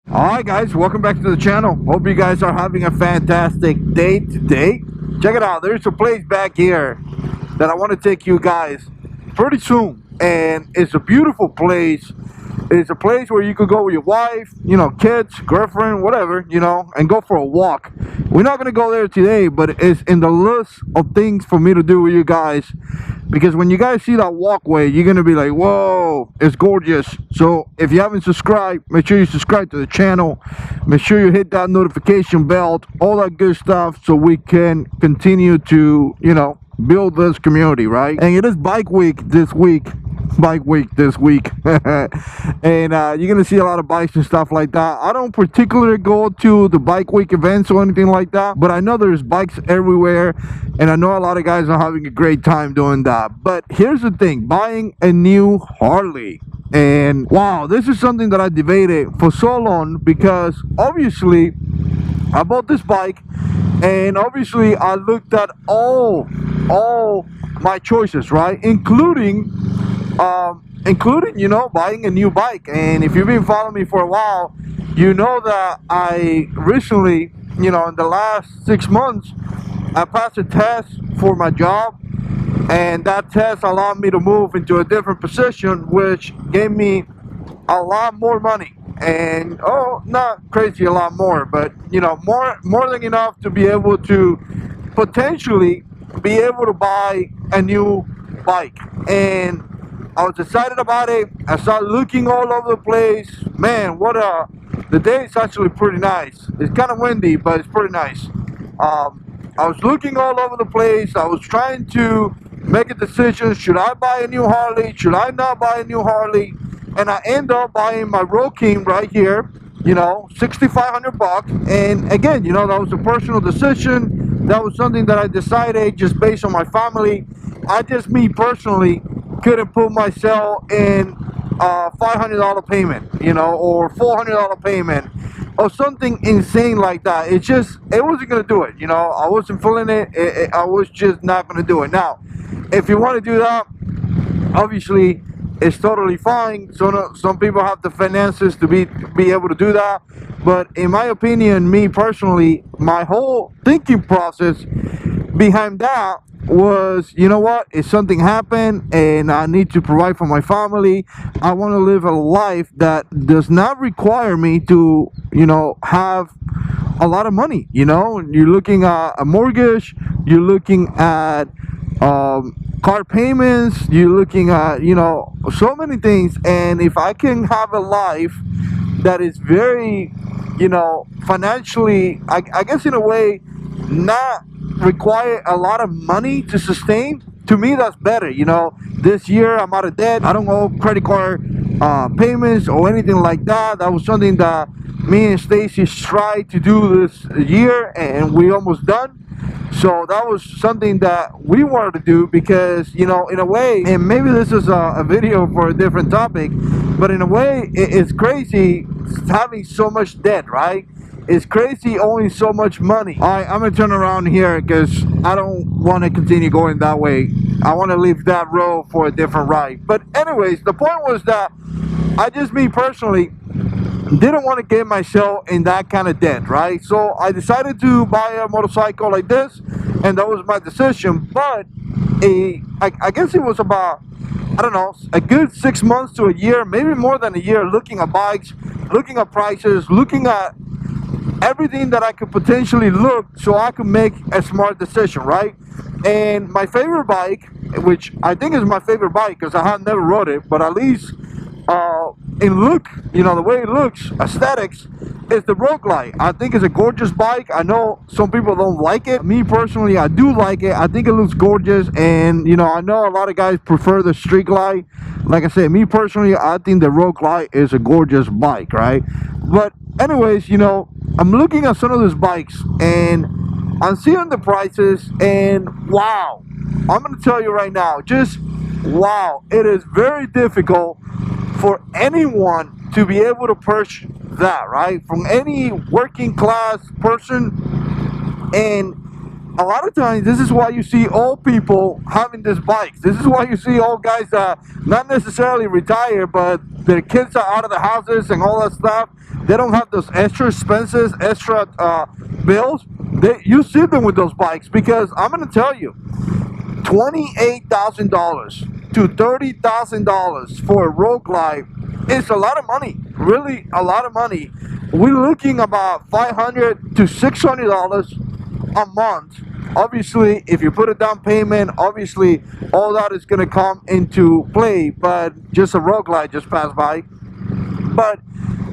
Alright guys, welcome back to the channel. Hope you guys are having a fantastic day today. Check it out, there's a place back here that I want to take you guys pretty soon, and it's a beautiful place. It's a place where you could go with your wife, you know, kids, girlfriend, whatever, you know, and go for a walk. We're not going to go there today, but it's in the list of things for me to do with you guys, because when you guys see that walkway, you're going to be like, whoa, it's gorgeous. So if you haven't subscribed, make sure you subscribe to the channel. Make sure you hit that notification bell, all that good stuff, so we can continue to, you know, build this community, right? And it is bike week this week. And you're gonna see a lot of bikes and stuff like that. I don't particularly go to the bike week events or anything like that, but I know there's bikes everywhere, and I know a lot of guys are having a great time doing that. But here's the thing, buying a new Harley. And wow, this is something that I debated for so long, because obviously I bought this bike, and obviously I looked at all my choices, right, including you know, buying a new bike. And if you've been following me for a while, you know that I recently, you know, in the last 6 months, I passed a test for my job, and that test allowed me to move into a different position, which gave me a lot more money. And not crazy a lot more, but you know, more than enough to be able to potentially be able to buy a new bike. And I was excited about it. I started looking all over the place. Man, the day is actually pretty nice. It's kind of windy, but it's pretty nice. I was looking all over the place. I was trying to make a decision. Should I buy a new Harley? Should I not buy a new Harley? And I end up buying my Road King right here, you know, $6,500. And again, you know, that was a personal decision. That was something that I decided just based on my family. Me personally, couldn't put myself in a $500 payment, you know, or $400 payment, or something insane like that. It wasn't gonna do it, you know. I wasn't feeling it. I was just not gonna do it. Now, if you want to do that, obviously it's totally fine. So some people have the finances to be able to do that, but in my opinion, me personally, my whole thinking process behind that was, you know what, if something happened and I need to provide for my family, I want to live a life that does not require me to, you know, have a lot of money. You know, you're looking at a mortgage, you're looking at car payments, you're looking at, you know, so many things. And if I can have a life that is very, you know, financially, I guess in a way, not require a lot of money to sustain, to me that's better. You know, this year I'm out of debt. I don't owe credit card payments or anything like that. That was something that me and Stacy tried to do this year, and we almost done. So that was something that we wanted to do, because, you know, in a way, and maybe this is a video for a different topic, but in a way it's crazy having so much debt, right? It's crazy owing so much money. All right, I'm gonna turn around here because I don't want to continue going that way. I want to leave that road for a different ride. But anyways, the point was that me personally, didn't want to get myself in that kind of debt, right? So I decided to buy a motorcycle like this, and that was my decision. But I guess it was about, I don't know, a good 6 months to a year, maybe more than a year, looking at bikes, looking at prices, looking at everything that I could potentially look, so I could make a smart decision, right? And my favorite bike, which I think is my favorite bike because I have never rode it, but at least in look, you know, the way it looks, aesthetics, is the Road Glide. I think it's a gorgeous bike. I know some people don't like it. Me personally, I do like it. I think it looks gorgeous, and you know, I know a lot of guys prefer the Street Glide. Like I said, me personally, I think the Road Glide is a gorgeous bike, right? But anyways, you know, I'm looking at some of these bikes and I'm seeing the prices, and wow, I'm gonna tell you right now, just wow, it is very difficult for anyone to be able to purchase that, right? From any working class person. And a lot of times this is why you see old people having these bikes. This is why you see old guys that not necessarily retire, but their kids are out of the houses and all that stuff. They don't have those extra expenses, extra bills. You see them with those bikes, because I'm going to tell you, $28,000 to $30,000 for a road glide is a lot of money. Really a lot of money. We're looking about $500 to $600 a month. Obviously, if you put a down payment, obviously all that is going to come into play, but just a road glide just passed by. But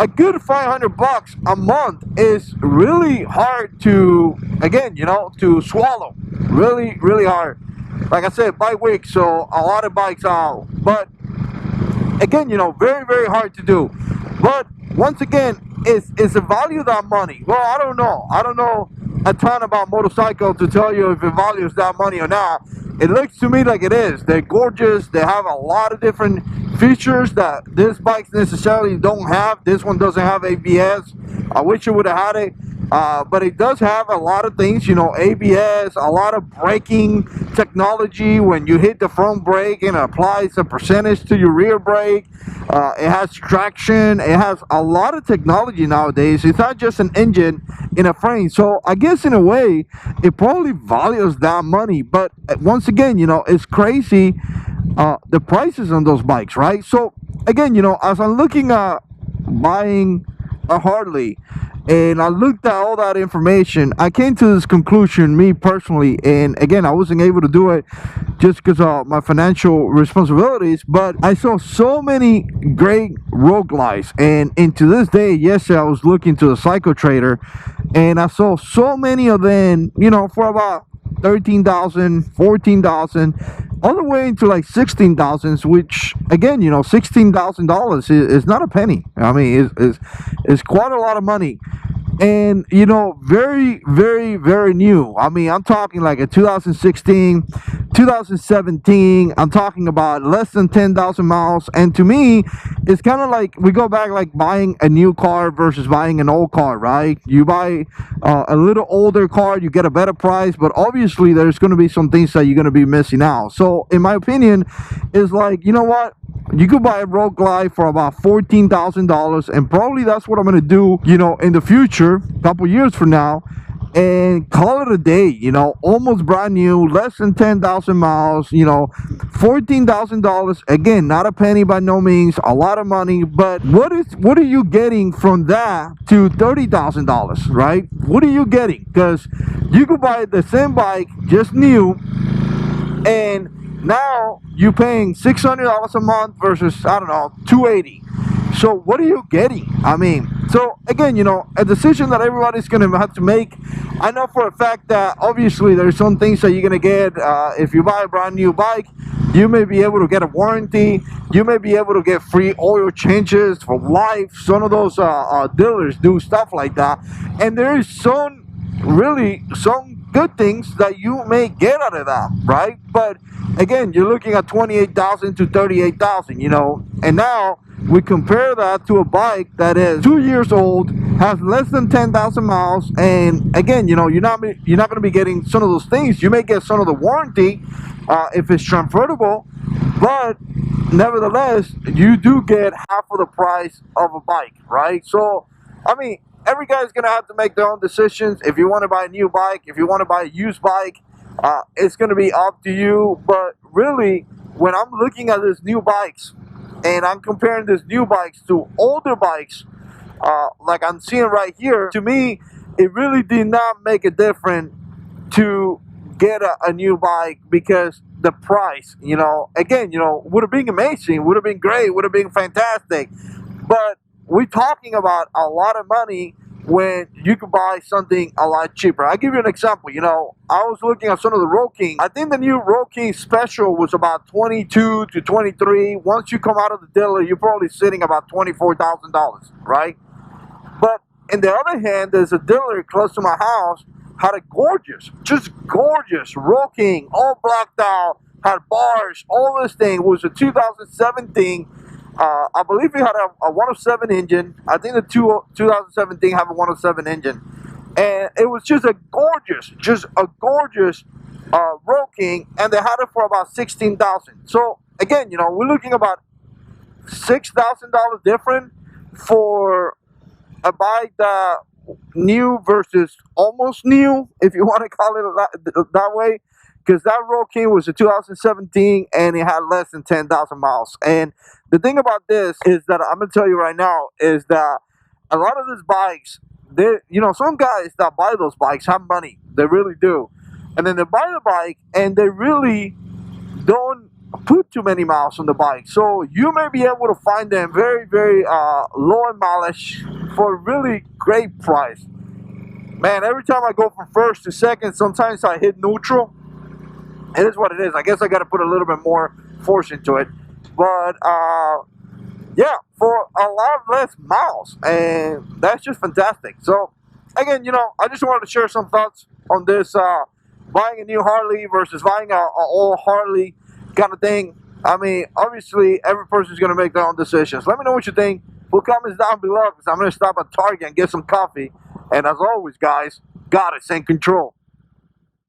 a good $500 a month is really hard to, again, to swallow. Really, really hard. Like I said, bike week, so a lot of bikes out. But again, very, very hard to do. But once again, is the value of that money? Well, I don't know. I don't know a ton about motorcycles to tell you if it values that money or not. It looks to me like it is. They're gorgeous. They have a lot of different features that this bike necessarily don't have. This one doesn't have ABS. I wish it would have had it. But it does have a lot of things, ABS, a lot of braking technology. When you hit the front brake, and it applies a percentage to your rear brake. It has traction. It has a lot of technology nowadays. It's not just an engine in a frame. So I guess in a way, it probably values that money. But once again, it's crazy, the prices on those bikes, right? So again, as I'm looking at buying a Harley, and I looked at all that information, I came to this conclusion, me personally, and again, I wasn't able to do it just because of my financial responsibilities, but I saw so many great road glides, and to this day, yesterday I was looking to the Psycho Trader, and I saw so many of them, for about 13,000, 14,000, all the way into like 16,000, which again, $16,000 is not a penny. I mean, it's quite a lot of money. And very, very, very new. I mean, I'm talking like a 2016, 2017. I'm talking about less than 10,000 miles. And to me, it's kind of like, we go back like buying a new car versus buying an old car, right? You buy a little older car, you get a better price, but obviously there's going to be some things that you're going to be missing out. So in my opinion, it's like, you know what? You could buy a road glide for about $14,000, and probably that's what I'm going to do, in the future, a couple years from now, and call it a day, almost brand new, less than 10,000 miles, $14,000, again, not a penny by no means, a lot of money, but what are you getting from that to $30,000, right? What are you getting? Because you could buy the same bike, just new, and now you're paying $600 a month versus, I don't know, $280. So what are you getting? I mean, so again, a decision that everybody's going to have to make. I know for a fact that obviously there's some things that you're going to get if you buy a brand new bike. You may be able to get a warranty. You may be able to get free oil changes for life. Some of those dealers do stuff like that. And there is some good things that you may get out of that, right? But again, you're looking at 28,000 to 38,000, and now we compare that to a bike that is 2 years old, has less than 10,000 miles, and again, you're not going to be getting some of those things. You may get some of the warranty if it's transferable, but nevertheless, you do get half of the price of a bike, right? So, I mean, every guy's going to have to make their own decisions. If you want to buy a new bike, if you want to buy a used bike, it's going to be up to you. But really, when I'm looking at these new bikes, and I'm comparing these new bikes to older bikes, like I'm seeing right here, to me, it really did not make a difference to get a new bike, because the price, again, would have been amazing, would have been great, would have been fantastic. But we're talking about a lot of money when you could buy something a lot cheaper. I'll give you an example. I was looking at some of the Road King. I think the new Road King Special was about 22 to 23. Once you come out of the dealer, you're probably sitting about $24,000, right? But on the other hand, there's a dealer close to my house, had a just gorgeous Road King, all blacked out, had bars, all this thing. It was a 2017. I believe it had a 107 engine. I think the 2017 have a 107 engine. and it was just a gorgeous Road King, and they had it for about 16,000. So again, you know, we're looking about $6,000 different for a bike that new versus almost new, if you want to call it that way, because that Road King was a 2017 and it had less than 10,000 miles. And the thing about this is that I'm gonna tell you right now is that a lot of these bikes, they, you know, some guys that buy those bikes have money, they really do, and then they buy the bike and they really don't put too many miles on the bike. So you may be able to find them very low in mileage for a really great price. Man, every time I go from first to second, sometimes I hit neutral. It is what it is. I guess I got to put a little bit more force into it. But yeah, for a lot less miles, and that's just fantastic. So again, you know, I just wanted to share some thoughts on this buying a new Harley versus buying a old Harley kind of thing. I mean, obviously every person's gonna make their own decisions. Let me know what you think. Put comments down below, because I'm gonna stop at Target and get some coffee. And as always, guys, God is in control.